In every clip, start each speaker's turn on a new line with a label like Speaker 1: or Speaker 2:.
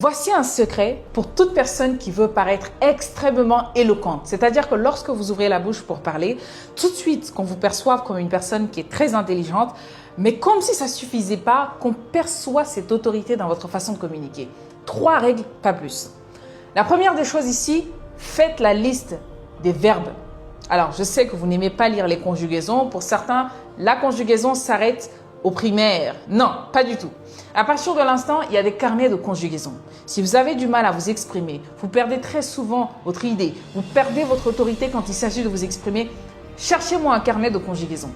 Speaker 1: Voici un secret pour toute personne qui veut paraître extrêmement éloquente. C'est-à-dire que lorsque vous ouvrez la bouche pour parler, tout de suite qu'on vous perçoive comme une personne qui est très intelligente, mais comme si ça ne suffisait pas, qu'on perçoit cette autorité dans votre façon de communiquer. 3 règles, pas plus. La première des choses ici, faites la liste des verbes. Alors, je sais que vous n'aimez pas lire les conjugaisons. Pour certains, la conjugaison s'arrête au primaire. Non, pas du tout. À partir de l'instant, il y a des carnets de conjugaison. Si vous avez du mal à vous exprimer, vous perdez très souvent votre idée, vous perdez votre autorité quand il s'agit de vous exprimer, cherchez-moi un carnet de conjugaison.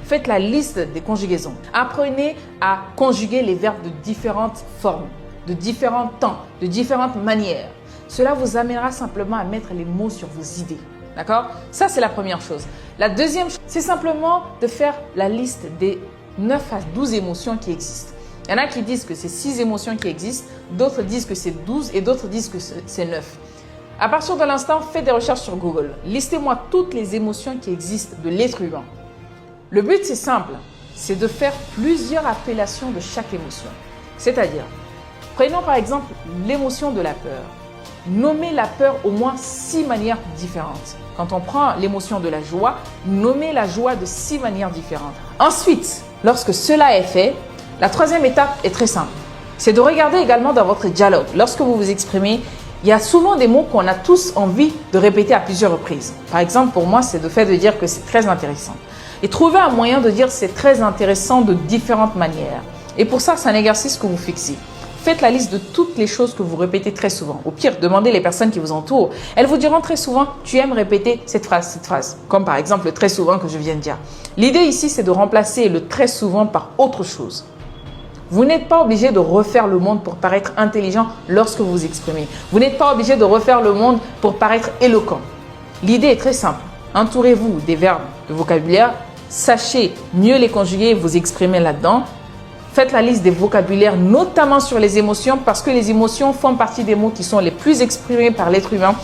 Speaker 1: Faites la liste des conjugaisons. Apprenez à conjuguer les verbes de différentes formes, de différents temps, de différentes manières. Cela vous amènera simplement à mettre les mots sur vos idées. D'accord? Ça, c'est la première chose. La deuxième chose, c'est simplement de faire la liste des 9 à 12 émotions qui existent. Il y en a qui disent que c'est 6 émotions qui existent, d'autres disent que c'est 12 et d'autres disent que c'est 9. À partir de l'instant, faites des recherches sur Google. Listez-moi toutes les émotions qui existent de l'être humain. Le but, c'est simple, c'est de faire plusieurs appellations de chaque émotion. C'est-à-dire, prenons par exemple l'émotion de la peur. Nommez la peur au moins 6 manières différentes. Quand on prend l'émotion de la joie, nommez la joie de 6 manières différentes. Ensuite, lorsque cela est fait, la troisième étape est très simple. C'est de regarder également dans votre dialogue. Lorsque vous vous exprimez, il y a souvent des mots qu'on a tous envie de répéter à plusieurs reprises. Par exemple, pour moi, c'est le fait de dire que c'est très intéressant. Et trouver un moyen de dire c'est très intéressant de différentes manières. Et pour ça, c'est un exercice que vous fixez. Faites la liste de toutes les choses que vous répétez très souvent. Au pire, demandez les personnes qui vous entourent. Elles vous diront très souvent, tu aimes répéter cette phrase. Comme par exemple le très souvent que je viens de dire. L'idée ici, c'est de remplacer le très souvent par autre chose. Vous n'êtes pas obligé de refaire le monde pour paraître intelligent lorsque vous vous exprimez. Vous n'êtes pas obligé de refaire le monde pour paraître éloquent. L'idée est très simple. Entourez-vous des verbes de vocabulaire. Sachez mieux les conjuguer et vous exprimer là-dedans. Faites la liste des vocabulaires, notamment sur les émotions, parce que les émotions font partie des mots qui sont les plus exprimés par l'être humain.